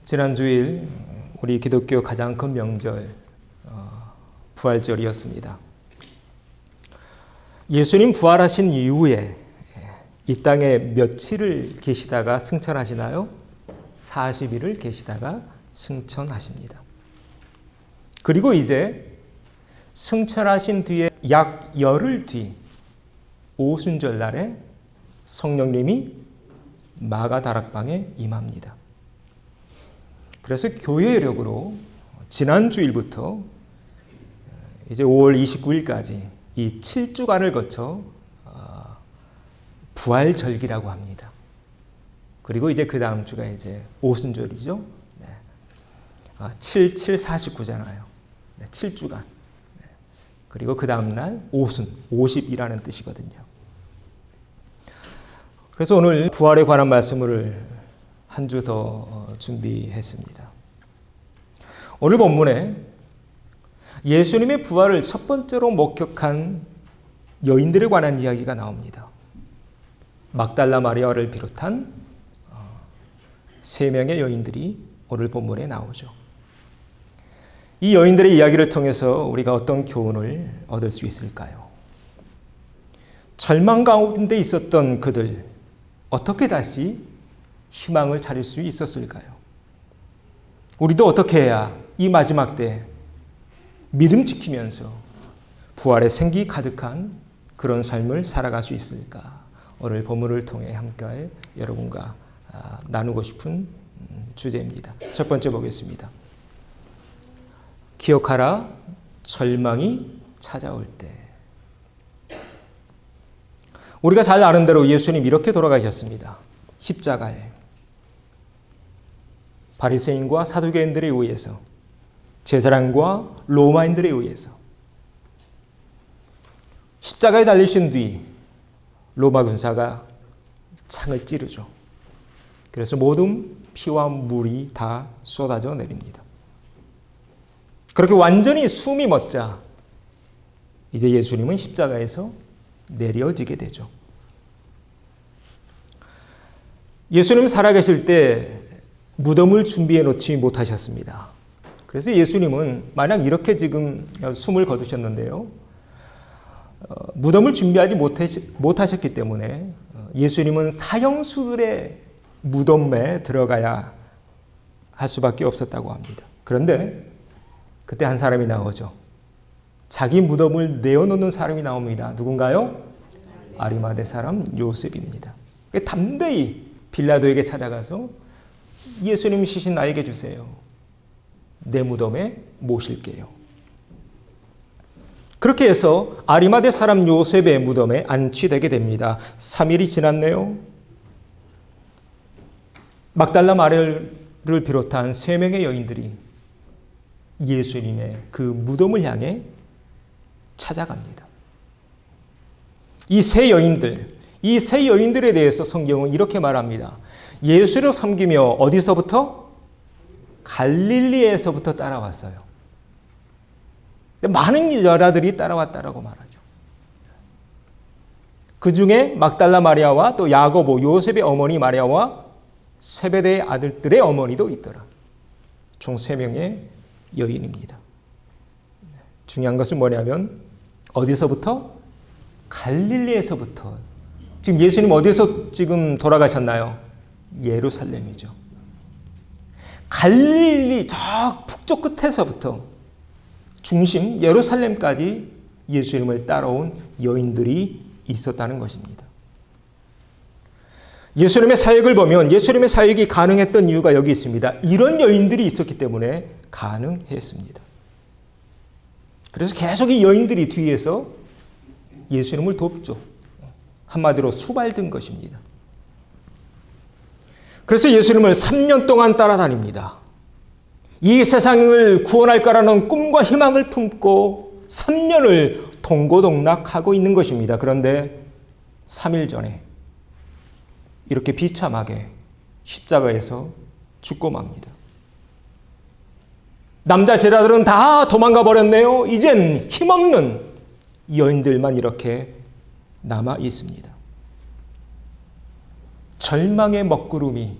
지난 주일 우리 기독교 가장 큰 명절 부활절이었습니다. 예수님 부활하신 이후에 이 땅에 며칠을 계시다가 승천하시나요? 40일을 계시다가 승천하십니다. 그리고 이제 승천하신 뒤에 약 열흘 뒤 오순절 날에 성령님이 마가다락방에 임합니다. 그래서 교회력으로 지난 주일부터 이제 5월 29일까지 이 7주간을 거쳐 부활절기라고 합니다. 그리고 이제 그 다음 주가 이제 오순절이죠. 7, 7, 49잖아요. 7주간. 그리고 그 다음 날 오순, 50이라는 뜻이거든요. 그래서 오늘 부활에 관한 말씀을 한 주 더 준비했습니다. 오늘 본문에 예수님의 부활을 첫 번째로 목격한 여인들에 관한 이야기가 나옵니다. 막달라 마리아를 비롯한 3명의 여인들이 오늘 본문에 나오죠. 이 여인들의 이야기를 통해서 우리가 어떤 교훈을 얻을 수 있을까요? 절망 가운데 있었던 그들, 어떻게 다시 희망을 찾을 수 있었을까요? 우리도 어떻게 해야 이 마지막 때 믿음 지키면서 부활의 생기 가득한 그런 삶을 살아갈 수 있을까? 오늘 본문을 통해 함께 여러분과 나누고 싶은 주제입니다. 첫 번째 보겠습니다. 기억하라, 절망이 찾아올 때. 우리가 잘 아는 대로 예수님 이렇게 돌아가셨습니다. 십자가에 바리새인과 사두개인들에 의해서, 제사장과 로마인들에 의해서 십자가에 달리신 뒤 로마 군사가 창을 찌르죠. 그래서 모든 피와 물이 다 쏟아져 내립니다. 그렇게 완전히 숨이 멎자 이제 예수님은 십자가에서 내려지게 되죠. 예수님 살아계실 때 무덤을 준비해 놓지 못하셨습니다. 그래서 예수님은 만약 이렇게 지금 숨을 거두셨는데요. 무덤을 준비하지 못하셨기 때문에 예수님은 사형수들의 무덤에 들어가야 할 수밖에 없었다고 합니다. 그런데 그때 한 사람이 나오죠. 자기 무덤을 내어놓는 사람이 나옵니다. 누군가요? 아리마대 사람 요셉입니다. 담대히 빌라도에게 찾아가서 예수님 시신 나에게 주세요. 내 무덤에 모실게요. 그렇게 해서 아리마대 사람 요셉의 무덤에 안치되게 됩니다. 3일이 지났네요. 막달라 마리아를 비롯한 3명의 여인들이 예수님의 그 무덤을 향해 찾아갑니다. 이 세 여인들에 대해서 성경은 이렇게 말합니다. 예수를 섬기며 어디서부터? 갈릴리에서부터 따라왔어요. 많은 여자들이 따라왔다라고 말하죠. 그 중에 막달라 마리아와 또 야고보, 요셉의 어머니 마리아와 세베대의 아들들의 어머니도 있더라. 총 3명의 여인입니다. 중요한 것은 뭐냐면 어디서부터? 갈릴리에서부터. 지금 예수님 어디서 지금 돌아가셨나요? 예루살렘이죠. 갈릴리 저 북쪽 끝에서부터 중심 예루살렘까지 예수님을 따라온 여인들이 있었다는 것입니다. 예수님의 사역을 보면 예수님의 사역이 가능했던 이유가 여기 있습니다. 이런 여인들이 있었기 때문에 가능했습니다. 그래서 계속 이 여인들이 뒤에서 예수님을 돕죠. 한마디로 수발든 것입니다. 그래서 예수님을 3년 동안 따라다닙니다. 이 세상을 구원할 거라는 꿈과 희망을 품고 3년을 동고동락하고 있는 것입니다. 그런데 3일 전에 이렇게 비참하게 십자가에서 죽고 맙니다. 남자 제자들은 다 도망가 버렸네요. 이젠 힘없는 여인들만 이렇게 남아 있습니다. 절망의 먹구름이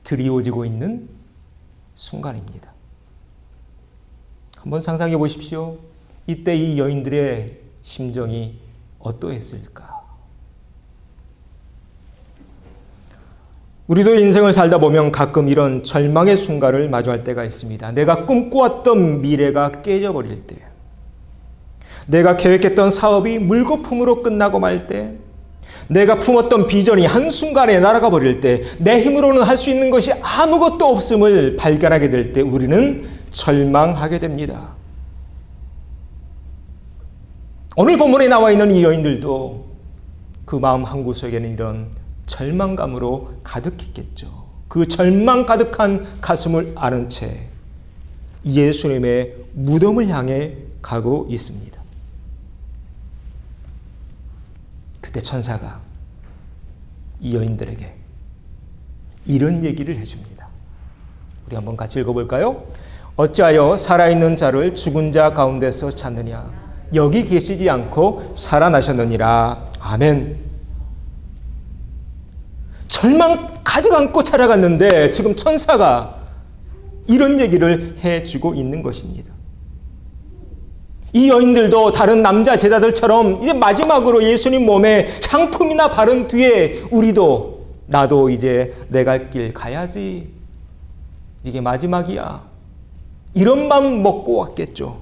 드리워지고 있는 순간입니다. 한번 상상해 보십시오. 이때 이 여인들의 심정이 어떠했을까? 우리도 인생을 살다 보면 가끔 이런 절망의 순간을 마주할 때가 있습니다. 내가 꿈꿔왔던 미래가 깨져버릴 때, 내가 계획했던 사업이 물거품으로 끝나고 말 때, 내가 품었던 비전이 한순간에 날아가 버릴 때, 내 힘으로는 할 수 있는 것이 아무것도 없음을 발견하게 될 때 우리는 절망하게 됩니다. 오늘 본문에 나와 있는 이 여인들도 그 마음 한구석에는 이런 절망감으로 가득했겠죠. 그 절망 가득한 가슴을 아는 채 예수님의 무덤을 향해 가고 있습니다. 그때 천사가 이 여인들에게 이런 얘기를 해줍니다. 우리 한번 같이 읽어볼까요? 어찌하여 살아있는 자를 죽은 자 가운데서 찾느냐? 여기 계시지 않고 살아나셨느니라. 아멘. 절망 가득 안고 찾아갔는데 지금 천사가 이런 얘기를 해주고 있는 것입니다. 이 여인들도 다른 남자 제자들처럼 이제 마지막으로 예수님 몸에 향품이나 바른 뒤에 우리도 나도 이제 내 갈 길 가야지. 이게 마지막이야. 이런 마음 먹고 왔겠죠.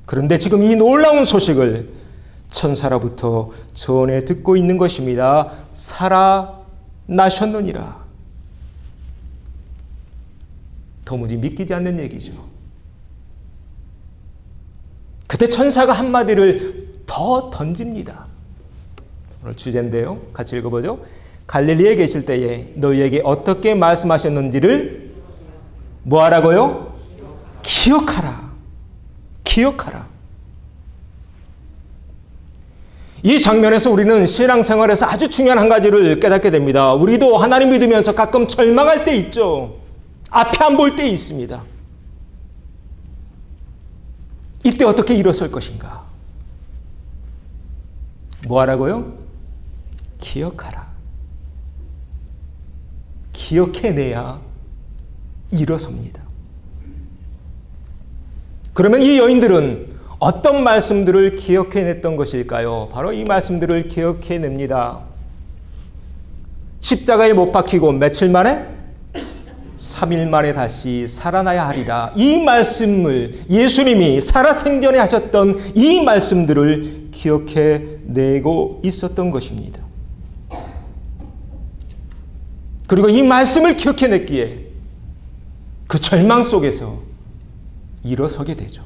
그런데 지금 이 놀라운 소식을 천사로부터 전해 듣고 있는 것입니다. 살아나셨느니라. 도무지 믿기지 않는 얘기죠. 그때 천사가 한마디를 더 던집니다. 오늘 주제인데요. 같이 읽어보죠. 갈릴리에 계실 때에 너희에게 어떻게 말씀하셨는지를 뭐 하라고요? 기억하라. 기억하라. 이 장면에서 우리는 신앙생활에서 아주 중요한 한 가지를 깨닫게 됩니다. 우리도 하나님 믿으면서 가끔 절망할 때 있죠. 앞에 안 볼 때 있습니다. 이때 어떻게 일어설 것인가? 뭐 하라고요? 기억하라. 기억해내야 일어섭니다. 그러면 이 여인들은 어떤 말씀들을 기억해냈던 것일까요? 바로 이 말씀들을 기억해냅니다. 십자가에 못 박히고 며칠 만에? 3일 만에 다시 살아나야 하리라. 이 말씀을 예수님이 살아생전에 하셨던 이 말씀들을 기억해내고 있었던 것입니다. 그리고 이 말씀을 기억해냈기에 그 절망 속에서 일어서게 되죠.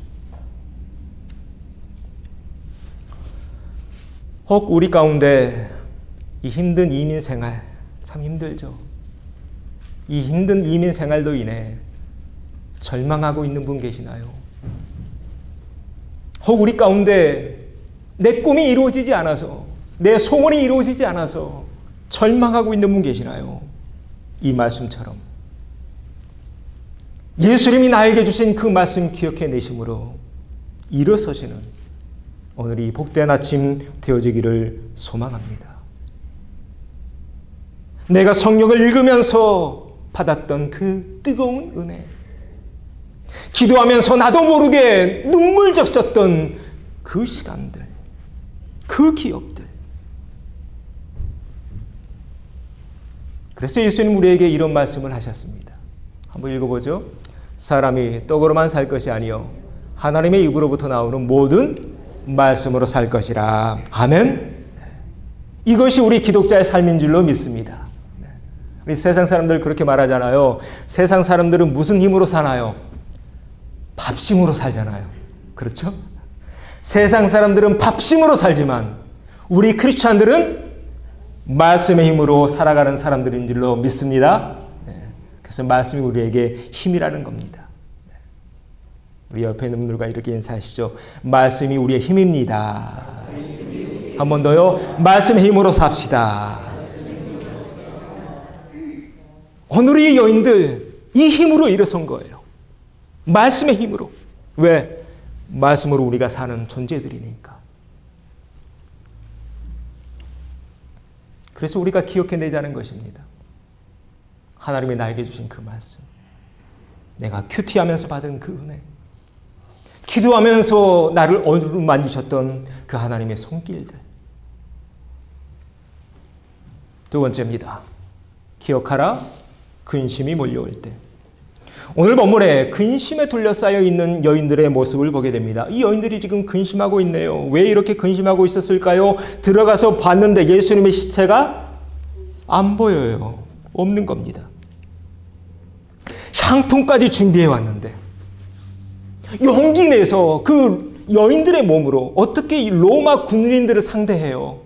혹 우리 가운데 이 힘든 이민 생활 참 힘들죠. 이 힘든 이민 생활로 인해 절망하고 있는 분 계시나요? 혹 우리 가운데 내 꿈이 이루어지지 않아서, 내 소원이 이루어지지 않아서 절망하고 있는 분 계시나요? 이 말씀처럼 예수님이 나에게 주신 그 말씀 기억해내심으로 일어서시는 오늘이 복된 아침 되어지기를 소망합니다. 내가 성경을 읽으면서 받았던 그 뜨거운 은혜, 기도하면서 나도 모르게 눈물 적셨던 그 시간들, 그 기억들. 그래서 예수님 우리에게 이런 말씀을 하셨습니다. 한번 읽어보죠. 사람이 떡으로만 살 것이 아니요 하나님의 입으로부터 나오는 모든 말씀으로 살 것이라. 아멘. 이것이 우리 기독자의 삶인 줄로 믿습니다. 우리 세상 사람들 그렇게 말하잖아요. 세상 사람들은 무슨 힘으로 사나요? 밥심으로 살잖아요. 그렇죠? 세상 사람들은 밥심으로 살지만 우리 크리스찬들은 말씀의 힘으로 살아가는 사람들인 줄로 믿습니다. 그래서 말씀이 우리에게 힘이라는 겁니다. 우리 옆에 있는 분들과 이렇게 인사하시죠. 말씀이 우리의 힘입니다. 한 번 더요. 말씀의 힘으로 삽시다. 오늘 이 여인들 이 힘으로 일어선 거예요. 말씀의 힘으로. 왜? 말씀으로 우리가 사는 존재들이니까. 그래서 우리가 기억해내자는 것입니다. 하나님이 나에게 주신 그 말씀, 내가 큐티하면서 받은 그 은혜, 기도하면서 나를 어루만지셨던 그 하나님의 손길들. 두 번째입니다. 기억하라, 근심이 몰려올 때. 오늘 본문에 근심에 둘러싸여 있는 여인들의 모습을 보게 됩니다. 이 여인들이 지금 근심하고 있네요. 왜 이렇게 근심하고 있었을까요? 들어가서 봤는데 예수님의 시체가 안 보여요. 없는 겁니다. 향품까지 준비해 왔는데 용기 내서 그 여인들의 몸으로 어떻게 이 로마 군인들을 상대해요?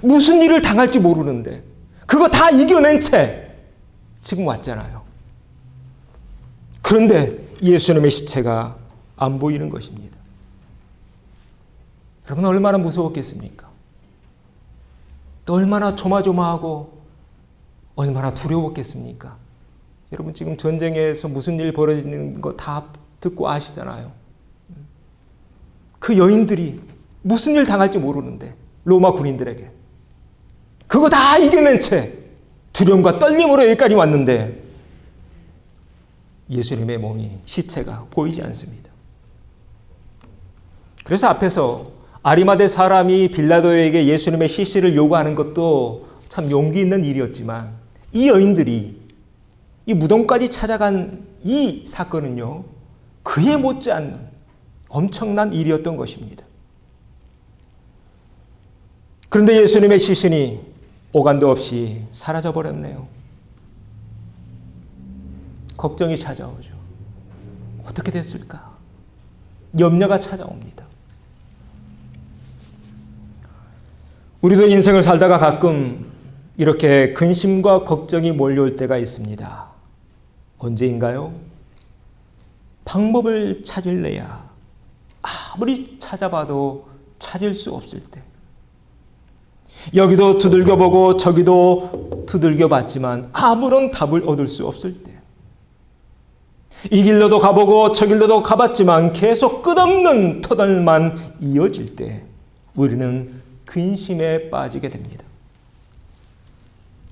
무슨 일을 당할지 모르는데 그거 다 이겨낸 채 지금 왔잖아요. 그런데 예수님의 시체가 안 보이는 것입니다. 여러분 얼마나 무서웠겠습니까? 또 얼마나 조마조마하고 얼마나 두려웠겠습니까? 여러분 지금 전쟁에서 무슨 일 벌어지는 거 다 듣고 아시잖아요. 그 여인들이 무슨 일 당할지 모르는데 로마 군인들에게 그거 다 이겨낸 채 두려움과 떨림으로 여기까지 왔는데 예수님의 몸이, 시체가 보이지 않습니다. 그래서 앞에서 아리마대 사람이 빌라도에게 예수님의 시신을 요구하는 것도 참 용기 있는 일이었지만 이 여인들이 이 무덤까지 찾아간 이 사건은요, 그에 못지않는 엄청난 일이었던 것입니다. 그런데 예수님의 시신이 오간도 없이 사라져버렸네요. 걱정이 찾아오죠. 어떻게 됐을까? 염려가 찾아옵니다. 우리도 인생을 살다가 가끔 이렇게 근심과 걱정이 몰려올 때가 있습니다. 언제인가요? 방법을 찾을래야 아무리 찾아봐도 찾을 수 없을 때, 여기도 두들겨보고 저기도 두들겨봤지만 아무런 답을 얻을 수 없을 때, 이 길로도 가보고 저 길로도 가봤지만 계속 끝없는 터널만 이어질 때 우리는 근심에 빠지게 됩니다.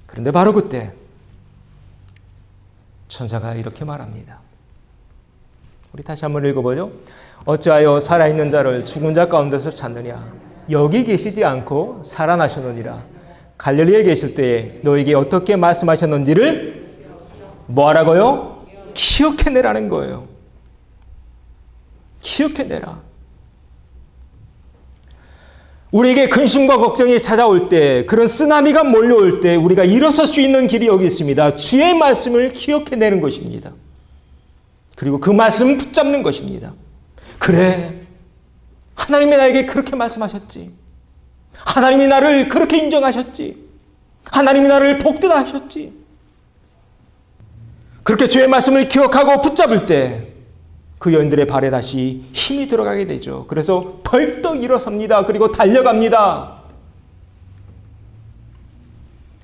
그런데 바로 그때 천사가 이렇게 말합니다. 우리 다시 한번 읽어보죠. 어찌하여 살아있는 자를 죽은 자 가운데서 찾느냐? 여기 계시지 않고 살아나셨느니라. 갈릴리에 계실 때에 너에게 어떻게 말씀하셨는지를 뭐하라고요? 기억해내라는 거예요. 기억해내라. 우리에게 근심과 걱정이 찾아올 때, 그런 쓰나미가 몰려올 때 우리가 일어설 수 있는 길이 여기 있습니다. 주의 말씀을 기억해내는 것입니다. 그리고 그 말씀을 붙잡는 것입니다. 그래, 하나님이 나에게 그렇게 말씀하셨지. 하나님이 나를 그렇게 인정하셨지. 하나님이 나를 복되하셨지. 그렇게 주의 말씀을 기억하고 붙잡을 때 그 여인들의 발에 다시 힘이 들어가게 되죠. 그래서 벌떡 일어섭니다. 그리고 달려갑니다.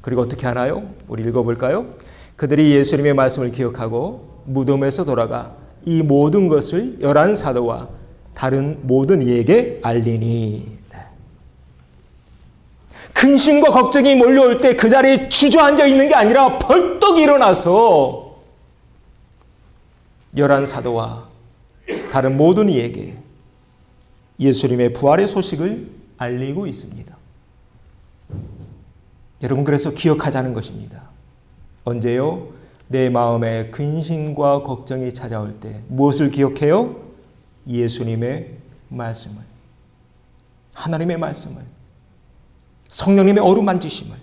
그리고 어떻게 하나요? 우리 읽어볼까요? 그들이 예수님의 말씀을 기억하고 무덤에서 돌아가 이 모든 것을 11 사도와 다른 모든 이에게 알리니. 근심과 걱정이 몰려올 때 그 자리에 주저앉아 있는 게 아니라 벌떡 일어나서 11 사도와 다른 모든 이에게 예수님의 부활의 소식을 알리고 있습니다. 여러분, 그래서 기억하자는 것입니다. 언제요? 내 마음에 근심과 걱정이 찾아올 때 무엇을 기억해요? 예수님의 말씀을, 하나님의 말씀을, 성령님의 어루만지심을.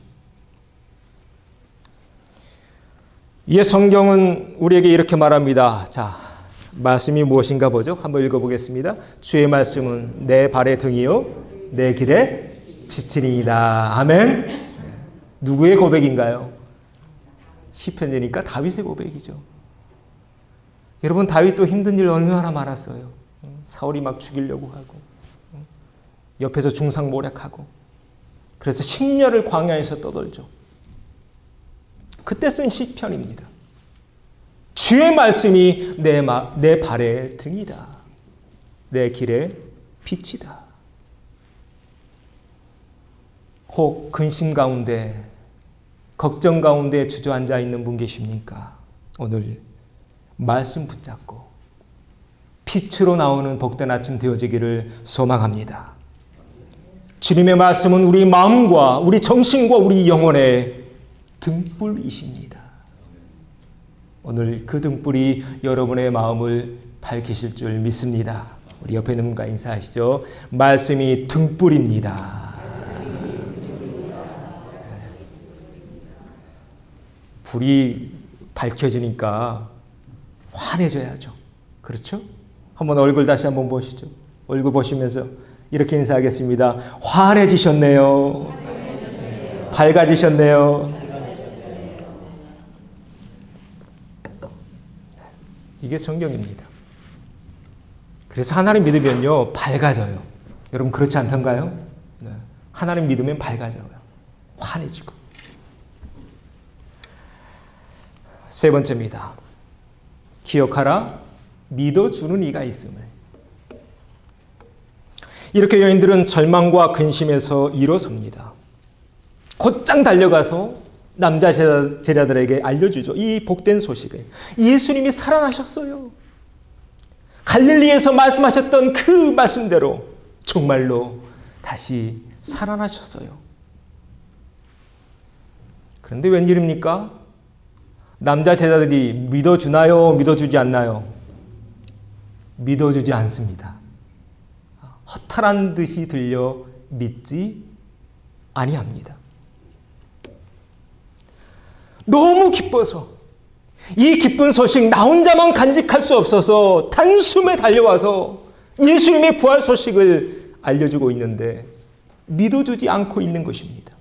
이 성경은 우리에게 이렇게 말합니다. 자, 말씀이 무엇인가 보죠. 한번 읽어보겠습니다. 주의 말씀은 내 발의 등이요 내 길의 빛이니이다. 아멘. 누구의 고백인가요? 시편이니까 다윗의 고백이죠. 여러분, 다윗도 힘든 일 얼마나 많았어요. 사울이 막 죽이려고 하고 옆에서 중상모략하고, 그래서 10년을 광야에서 떠돌죠. 그때 쓴 시편입니다. 주의 말씀이 내 발의 등이다. 내 길의 빛이다. 혹 근심 가운데 걱정 가운데 주저앉아 있는 분 계십니까? 오늘 말씀 붙잡고 빛으로 나오는 복된 아침 되어지기를 소망합니다. 주님의 말씀은 우리 마음과 우리 정신과 우리 영혼의 등불이십니다. 오늘 그 등불이 여러분의 마음을 밝히실 줄 믿습니다. 우리 옆에 있는 분과 인사하시죠. 말씀이 등불입니다. 불이 밝혀지니까 환해져야죠. 그렇죠? 한번 얼굴 다시 한번 보시죠. 얼굴 보시면서 이렇게 인사하겠습니다. 환해지셨네요. 밝아지셨네요. 이게 성경입니다. 그래서 하나님 믿으면요, 밝아져요. 여러분 그렇지 않던가요? 네. 하나님 믿으면 밝아져요. 환해지고. 세 번째입니다. 기억하라, 믿어주는 이가 있음을. 이렇게 여인들은 절망과 근심에서 일어섭니다. 곧장 달려가서 남자 제자들에게 알려주죠. 이 복된 소식을. 예수님이 살아나셨어요. 갈릴리에서 말씀하셨던 그 말씀대로 정말로 다시 살아나셨어요. 그런데 웬일입니까? 남자 제자들이 믿어주나요? 믿어주지 않나요? 믿어주지 않습니다. 허탈한 듯이 들려 믿지 아니합니다. 너무 기뻐서 이 기쁜 소식 나 혼자만 간직할 수 없어서 단숨에 달려와서 예수님의 부활 소식을 알려주고 있는데 믿어주지 않고 있는 것입니다.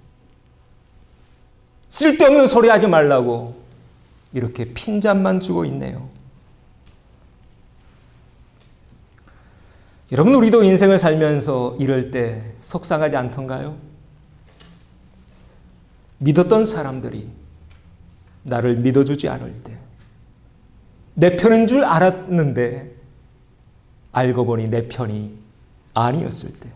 쓸데없는 소리 하지 말라고 이렇게 핀잔만 주고 있네요. 여러분, 우리도 인생을 살면서 이럴 때 속상하지 않던가요? 믿었던 사람들이 나를 믿어주지 않을 때, 내 편인 줄 알았는데 알고 보니 내 편이 아니었을 때.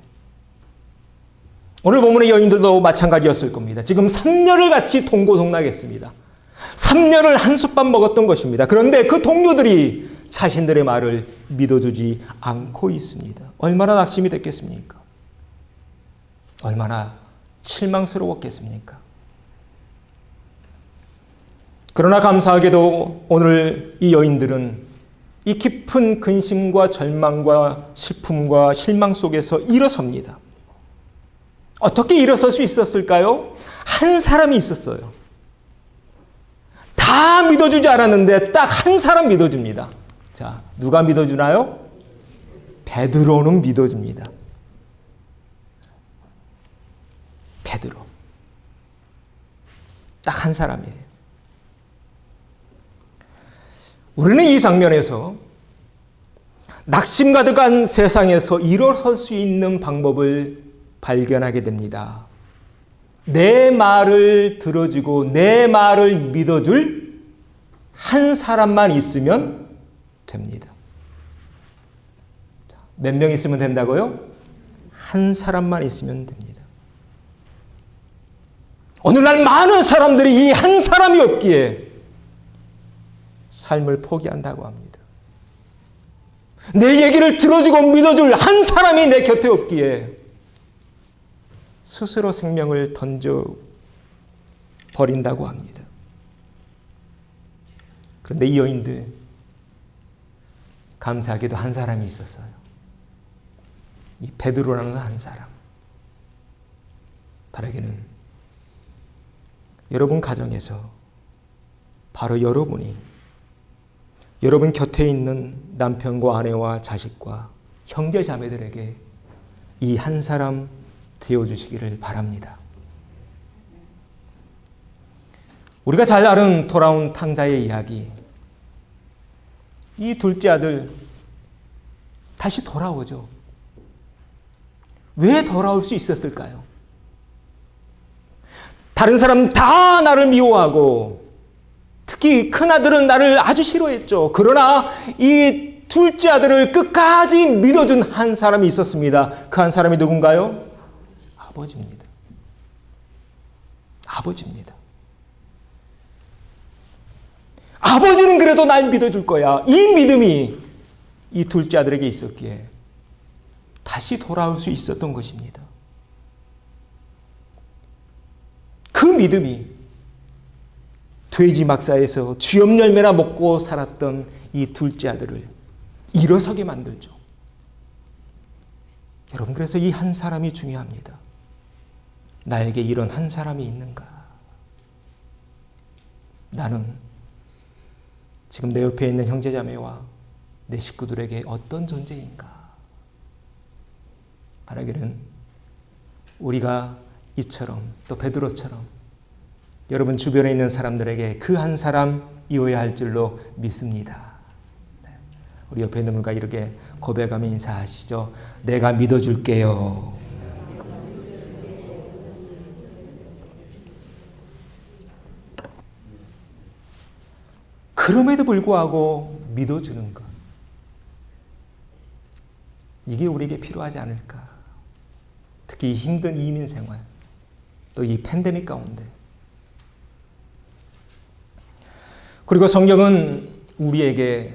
오늘 본문의 여인들도 마찬가지였을 겁니다. 지금 3년을 같이 동고동락했습니다. 3년을 한솥밥 먹었던 것입니다. 그런데 그 동료들이 자신들의 말을 믿어주지 않고 있습니다. 얼마나 낙심이 됐겠습니까? 얼마나 실망스러웠겠습니까? 그러나 감사하게도 오늘 이 여인들은 이 깊은 근심과 절망과 슬픔과 실망 속에서 일어섭니다. 어떻게 일어설 수 있었을까요? 한 사람이 있었어요. 다 믿어주지 않았는데 딱 한 사람 믿어줍니다. 자, 누가 믿어주나요? 베드로는 믿어줍니다. 베드로. 딱 한 사람이에요. 우리는 이 장면에서 낙심 가득한 세상에서 일어설 수 있는 방법을 발견하게 됩니다. 내 말을 들어주고 내 말을 믿어줄 한 사람만 있으면 됩니다. 몇 명 있으면 된다고요? 한 사람만 있으면 됩니다. 오늘날 많은 사람들이 이 한 사람이 없기에 삶을 포기한다고 합니다. 내 얘기를 들어주고 믿어줄 한 사람이 내 곁에 없기에 스스로 생명을 던져버린다고 합니다. 그런데 이 여인들, 감사하게도 한 사람이 있었어요. 이 베드로라는 한 사람. 바라기는 여러분 가정에서 바로 여러분이 여러분 곁에 있는 남편과 아내와 자식과 형제 자매들에게 이 한 사람 되어주시기를 바랍니다. 우리가 잘 아는 돌아온 탕자의 이야기. 이 둘째 아들 다시 돌아오죠. 왜 돌아올 수 있었을까요? 다른 사람 다 나를 미워하고 특히 큰아들은 나를 아주 싫어했죠. 그러나 이 둘째 아들을 끝까지 믿어준 한 사람이 있었습니다. 그 한 사람이 누군가요? 아버지입니다. 아버지입니다. 아버지는 그래도 날 믿어줄 거야. 이 믿음이 이 둘째 아들에게 있었기에 다시 돌아올 수 있었던 것입니다. 그 믿음이 돼지 막사에서 쥐염 열매나 먹고 살았던 이 둘째 아들을 일어서게 만들죠. 여러분, 그래서 이 한 사람이 중요합니다. 나에게 이런 한 사람이 있는가? 나는 지금 내 옆에 있는 형제자매와 내 식구들에게 어떤 존재인가? 바라기는 우리가 이처럼 또 베드로처럼 여러분 주변에 있는 사람들에게 그 한 사람이어야 할 줄로 믿습니다. 우리 옆에 있는 분과 이렇게 고백하며 인사하시죠. 내가 믿어줄게요. 그럼에도 불구하고 믿어주는 것. 이게 우리에게 필요하지 않을까. 특히 힘든 이민 생활, 또 이 팬데믹 가운데. 그리고 성경은 우리에게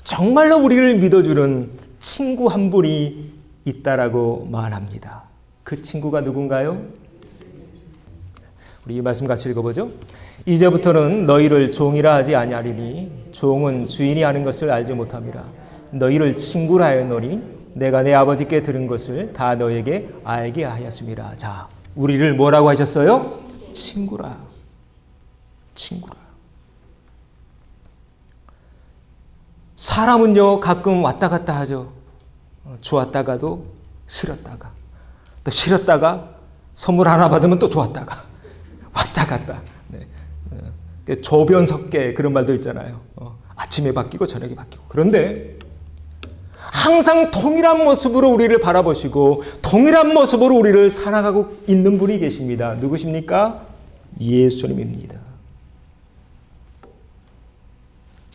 정말로 우리를 믿어주는 친구 한 분이 있다라고 말합니다. 그 친구가 누군가요? 우리 이 말씀 같이 읽어보죠. 이제부터는 너희를 종이라 하지 아니하리니 종은 주인이 하는 것을 알지 못함이라. 너희를 친구라 하였노니 내가 내 아버지께 들은 것을 다 너에게 알게 하였습니다. 자, 우리를 뭐라고 하셨어요? 친구라. 친구라. 사람은요 가끔 왔다 갔다 하죠. 좋았다가도 싫었다가, 또 싫었다가 선물 하나 받으면 또 좋았다가 왔다 갔다. 네. 조변석계 그런 말도 있잖아요. 아침에 바뀌고 저녁에 바뀌고. 그런데 항상 동일한 모습으로 우리를 바라보시고 동일한 모습으로 우리를 살아가고 있는 분이 계십니다. 누구십니까? 예수님입니다.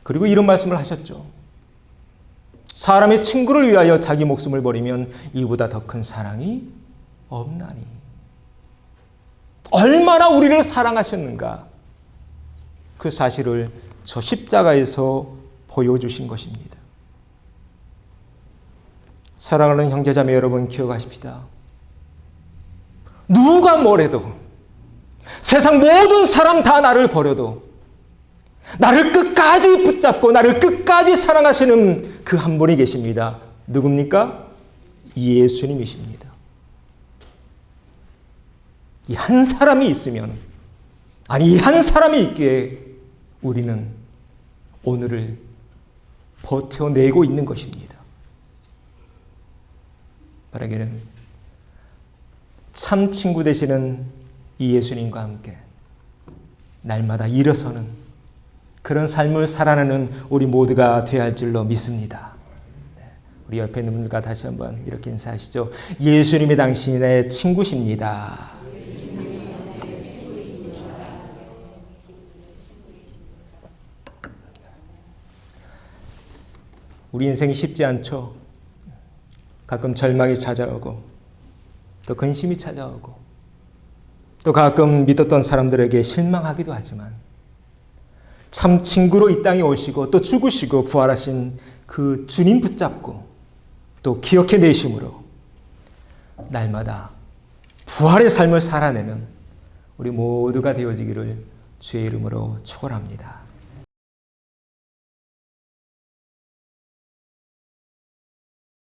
그리고 이런 말씀을 하셨죠. 사람의 친구를 위하여 자기 목숨을 버리면 이보다 더 큰 사랑이 없나니. 얼마나 우리를 사랑하셨는가. 그 사실을 저 십자가에서 보여주신 것입니다. 사랑하는 형제자매 여러분, 기억하십시다. 누가 뭐래도, 세상 모든 사람 다 나를 버려도 나를 끝까지 붙잡고 나를 끝까지 사랑하시는 그 한 분이 계십니다. 누굽니까? 예수님이십니다. 이 한 사람이 있으면, 아니 이 한 사람이 있기에 우리는 오늘을 버텨내고 있는 것입니다. 바라기는 참 친구 되시는 이 예수님과 함께 날마다 일어서는 그런 삶을 살아내는 우리 모두가 되어야 할 줄로 믿습니다. 우리 옆에 있는 분들과 다시 한번 이렇게 인사하시죠. 예수님이 당신의 친구십니다. 우리 인생이 쉽지 않죠. 가끔 절망이 찾아오고 또 근심이 찾아오고 또 가끔 믿었던 사람들에게 실망하기도 하지만 참 친구로 이 땅에 오시고 또 죽으시고 부활하신 그 주님 붙잡고 또 기억해내심으로 날마다 부활의 삶을 살아내는 우리 모두가 되어지기를 주의 이름으로 축원합니다.